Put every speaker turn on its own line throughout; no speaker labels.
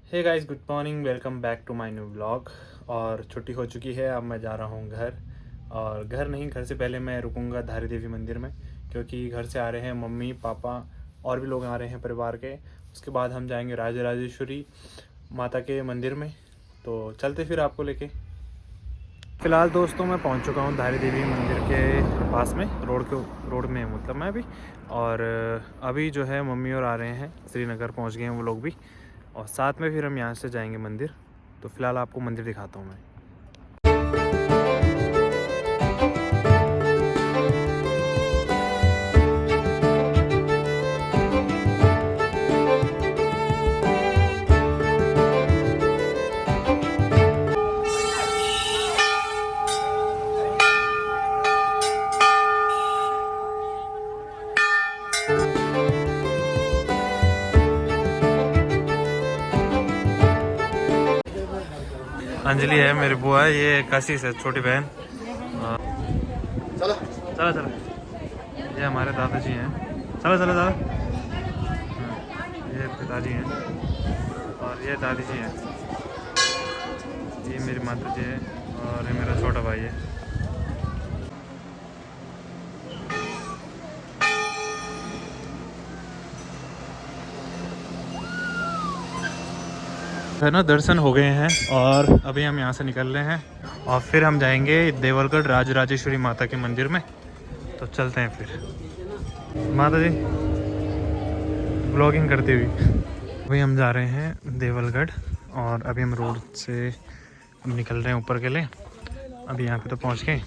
Hey guys, good morning. Welcome back to my new vlog. और छुट्टी हो चुकी है, अब मैं जा रहा हूँ घर। और घर नहीं, घर से पहले मैं रुकूंगा धारी देवी मंदिर में, क्योंकि घर से आ रहे हैं मम्मी पापा और भी लोग आ रहे हैं परिवार के। उसके बाद हम जाएंगे राजराजेश्वरी माता के मंदिर में। तो चलते फिर आपको लेके। फ़िलहाल दोस्तों मैं पहुंच चुका हूं धारी देवी मंदिर के पास में, रोड में मतलब मैं अभी। और अभी जो है मम्मी और आ रहे हैं, श्रीनगर पहुंच गए हैं वो लोग भी। और साथ में फिर हम यहाँ से जाएंगे मंदिर। तो फ़िलहाल आपको मंदिर दिखाता हूँ मैं। अंजलि है मेरी बुआ, ये कशिश है छोटी बहन। चलो चलो चलो, ये हमारे दादाजी हैं। चलो चलो चलो। ये पिताजी हैं और ये दादी जी हैं। ये मेरी माता जी है और ये मेरा छोटा भाई है। है ना, दर्शन हो गए हैं और अभी हम यहाँ से निकल रहे हैं और फिर हम जाएंगे देवलगढ़ राजराजेश्वरी माता के मंदिर में। तो चलते हैं फिर। माता जी ब्लॉगिंग करती हुई। अभी हम जा रहे हैं देवलगढ़ और अभी हम रोड से अब निकल रहे हैं ऊपर के लिए। अभी यहाँ पे तो पहुँच गए।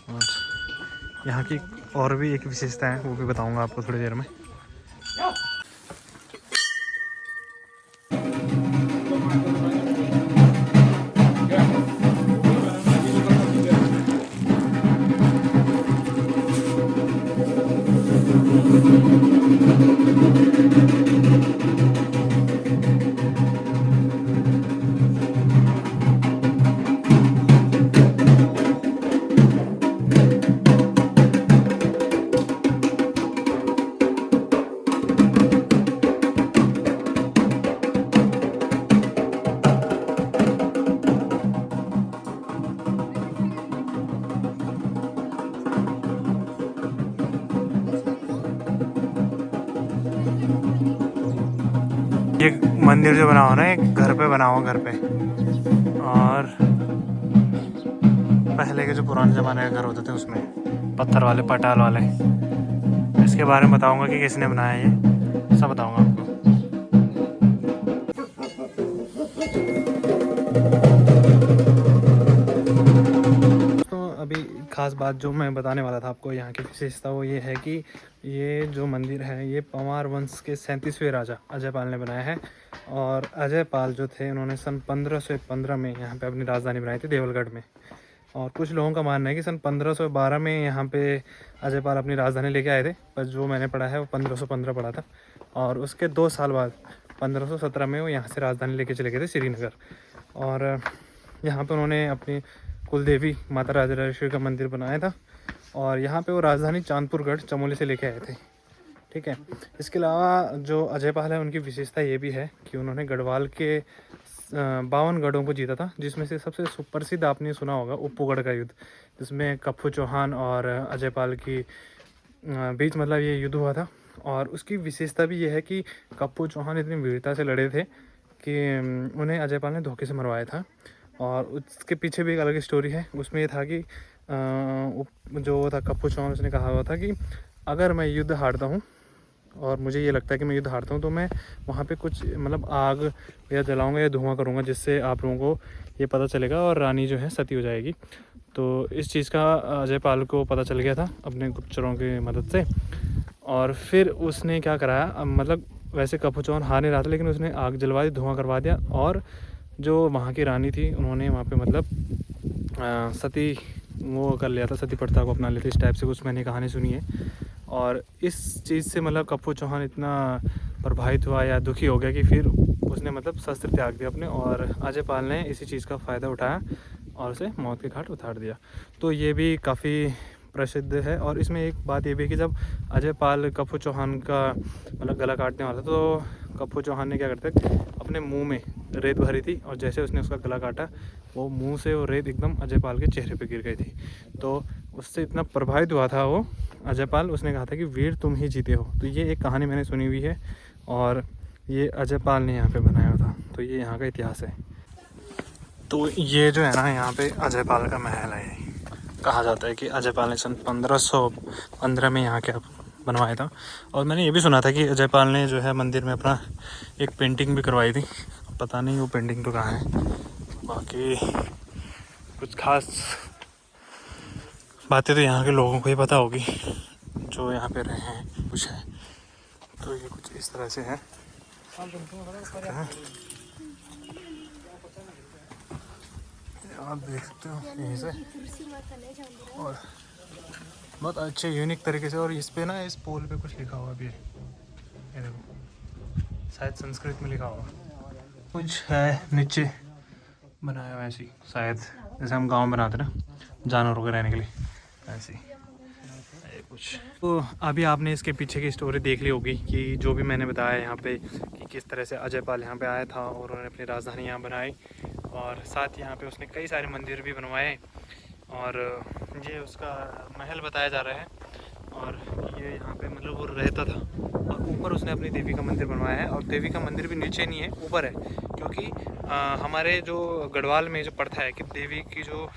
और यहाँ की और भी एक विशेषता है, वो भी बताऊँगा आपको थोड़ी देर में। ये मंदिर जो बना हुआ ना, एक घर पे बना हुआ, घर पे। और पहले के जो पुराने ज़माने के घर होते थे उसमें पत्थर वाले, पटाल वाले। इसके बारे में बताऊंगा कि किसने बनाया ये, सब बताऊंगा आपको। तो अभी ख़ास बात जो मैं बताने वाला था आपको, यहाँ की विशेषता वो ये है कि ये जो मंदिर है ये पंवार वंश के 37वें राजा अजयपाल ने बनाया है। और अजयपाल जो थे उन्होंने सन 1515 में यहाँ पे अपनी राजधानी बनाई थी देवलगढ़ में। और कुछ लोगों का मानना है कि सन 1512 में यहाँ पे अजयपाल अपनी राजधानी लेके आए थे, पर जो मैंने पढ़ा है वो 1515 पढ़ा था। और उसके 2 साल बाद 1517 में वो यहाँ से राजधानी लेके चले गए थे श्रीनगर। और यहाँ पे उन्होंने अपनी कुलदेवी माता राजराजेश्वरी का मंदिर बनाया था। और यहाँ पे वो राजधानी चांदपुरगढ़ चमोली से लेके आए थे। ठीक है। इसके अलावा जो अजयपाल है उनकी विशेषता ये भी है कि उन्होंने गढ़वाल के 52 गढ़ों को जीता था, जिसमें से सबसे सुप्रसिद्ध आपने सुना होगा उप्पूगढ़ का युद्ध, जिसमें कप्पू चौहान और अजयपाल की बीच मतलब ये युद्ध हुआ था। और उसकी विशेषता भी ये है कि कप्पू चौहान इतनी वीरता से लड़े थे कि उन्हें अजयपाल ने धोखे से मरवाया था। और उसके पीछे भी एक अलग स्टोरी है। उसमें ये था कि जो था कप्पू चौहान, उसने कहा हुआ था कि अगर मैं युद्ध हारता हूँ और मुझे ये लगता है कि मैं युद्ध हारता हूँ, तो मैं वहाँ पे कुछ मतलब आग या जलाऊंगा या धुआं करूँगा, जिससे आप लोगों को ये पता चलेगा और रानी जो है सती हो जाएगी। तो इस चीज़ का अजयपाल को पता चल गया था अपने गुप्तचरों की मदद से। और फिर उसने क्या कराया, मतलब वैसे कप्पू चौहान हार नहीं रहा था, लेकिन उसने आग जलवा दी, धुआं करवा दिया। और जो वहाँ की रानी थी उन्होंने वहाँ पे मतलब सती वो कर लिया था, सती प्रथा को अपना लिया था, इस टाइप से कुछ मैंने कहानी सुनी है। और इस चीज़ से मतलब कप्पू चौहान इतना प्रभावित हुआ या दुखी हो गया कि फिर उसने मतलब शस्त्र त्याग दिया अपने। और अजयपाल ने इसी चीज़ का फ़ायदा उठाया और उसे मौत के घाट उतार दिया। तो ये भी काफ़ी प्रसिद्ध है। और इसमें एक बात ये भी है कि जब अजयपाल कप्पू चौहान का मतलब गला काटने वाला था, तो कप्पू चौहान ने क्या करते अपने मुंह में रेत भरी थी और जैसे उसने उसका गला काटा वो मुंह से वो रेत एकदम अजयपाल के चेहरे पे गिर गई थी। तो उससे इतना प्रभावित हुआ था वो अजयपाल, उसने कहा था कि वीर तुम ही जीते हो। तो ये एक कहानी मैंने सुनी हुई है और ये अजयपाल ने यहाँ पे बनाया था। तो ये यहाँ का इतिहास है। तो ये जो है ना यहाँ पे अजयपाल का महल है। कहा जाता है कि अजयपाल ने सन 1515 में यहाँ के बनवाया था। और मैंने ये भी सुना था कि अजयपाल ने जो है मंदिर में अपना एक पेंटिंग भी करवाई थी। पता नहीं वो पेंटिंग तो कहाँ है। बाकी कुछ खास बातें तो यहाँ के लोगों को ही पता होगी जो यहाँ पे रहे हैं कुछ है। तो ये कुछ इस तरह से है। आप देख सकते हो यहीं से और बहुत अच्छे यूनिक तरीके से। और इस पे ना इस पोल पे कुछ लिखा हुआ भी है, ये देखो शायद संस्कृत में लिखा हुआ कुछ है नीचे बनाया हुआ ऐसी, शायद जैसे हम गांव में बनाते ना जानवरों के रहने के लिए ऐसी कुछ। तो अभी आपने इसके पीछे की स्टोरी देख ली होगी कि जो भी मैंने बताया यहाँ पे कि किस तरह से अजयपाल यहाँ पे आया था और उन्होंने अपनी राजधानी यहाँ बनाई और साथ यहाँ पे उसने कई सारे मंदिर भी बनवाए और ये उसका महल बताया जा रहा है। और ये यहाँ पे मतलब वो रहता था और ऊपर उसने अपनी देवी का मंदिर बनवाया है। और देवी का मंदिर भी नीचे नहीं है ऊपर है, क्योंकि हमारे जो गढ़वाल में जो प्रथा है कि देवी की जो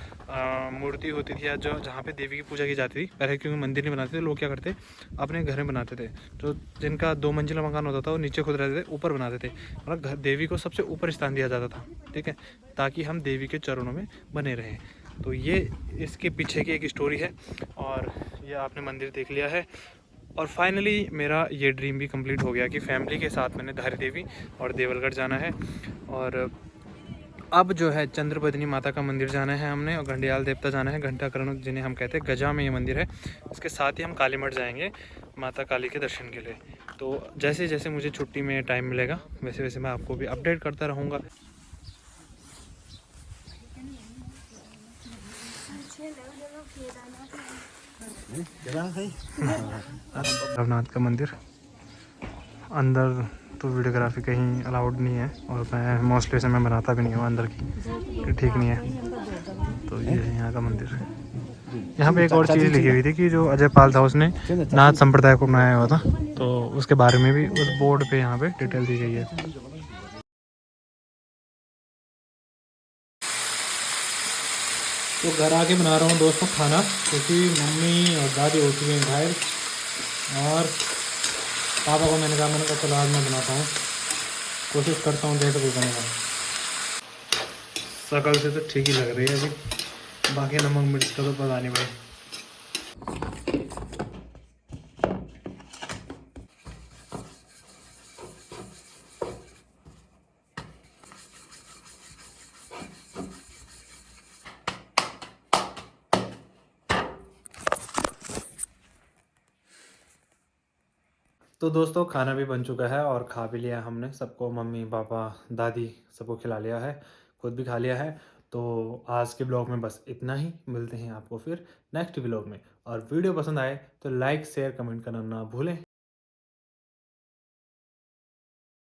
मूर्ति होती थी या जो जहाँ पे देवी की पूजा की जाती थी पहले, क्योंकि मंदिर नहीं बनाते थे लोग, क्या करते अपने घर में बनाते थे। जो जिनका 2 मंजिला मकान होता था वो नीचे खुद रहते थे, ऊपर बनाते थे। मतलब देवी को सबसे ऊपर स्थान दिया जाता था, ठीक है, ताकि हम देवी के चरणों में बने रहें। तो ये इसके पीछे की एक स्टोरी है और ये आपने मंदिर देख लिया है। और फाइनली मेरा ये ड्रीम भी कंप्लीट हो गया कि फैमिली के साथ मैंने धारी देवी और देवलगढ़ जाना है। और अब जो है चंद्रबदनी माता का मंदिर जाना है हमने और घंडियाल देवता जाना है, घंटाकर्ण जिन्हें हम कहते हैं, गजा में ये मंदिर है। इसके साथ ही हम काली मठ जाएंगे माता काली के दर्शन के लिए। तो जैसे जैसे मुझे छुट्टी में टाइम मिलेगा वैसे वैसे मैं आपको भी अपडेट करता रहूँगा। रघुनाथ का मंदिर अंदर तो वीडियोग्राफी कहीं अलाउड नहीं है और मैं मोस्टली से मैं बनाता भी नहीं हूँ अंदर की, कि ठीक नहीं है। तो ये है यहाँ का मंदिर। यहाँ पे एक और चीज़ लिखी हुई थी कि जो अजयपाल था उसने नाथ संप्रदाय को बनाया हुआ था, तो उसके बारे में भी उस बोर्ड पे यहाँ पे डिटेल दी गई है। तो घर आके बना रहा हूँ दोस्तों खाना, क्योंकि मम्मी और दादी हो चुकी हैं बाहर और पापा को मैंने कहा चलो आज मैं बनाता हूँ, कोशिश करता हूँ जैसे कोई बनेगा। शकल से तो ठीक ही लग रही है अभी, बाकी नमक मिर्च का तो पता नहीं भाई। तो दोस्तों खाना भी बन चुका है और खा भी लिया हमने सबको, मम्मी पापा दादी सबको खिला लिया है, खुद भी खा लिया है। तो आज के ब्लॉग में बस इतना ही, मिलते हैं आपको फिर नेक्स्ट ब्लॉग में। और वीडियो पसंद आए तो लाइक शेयर कमेंट करना ना भूलें।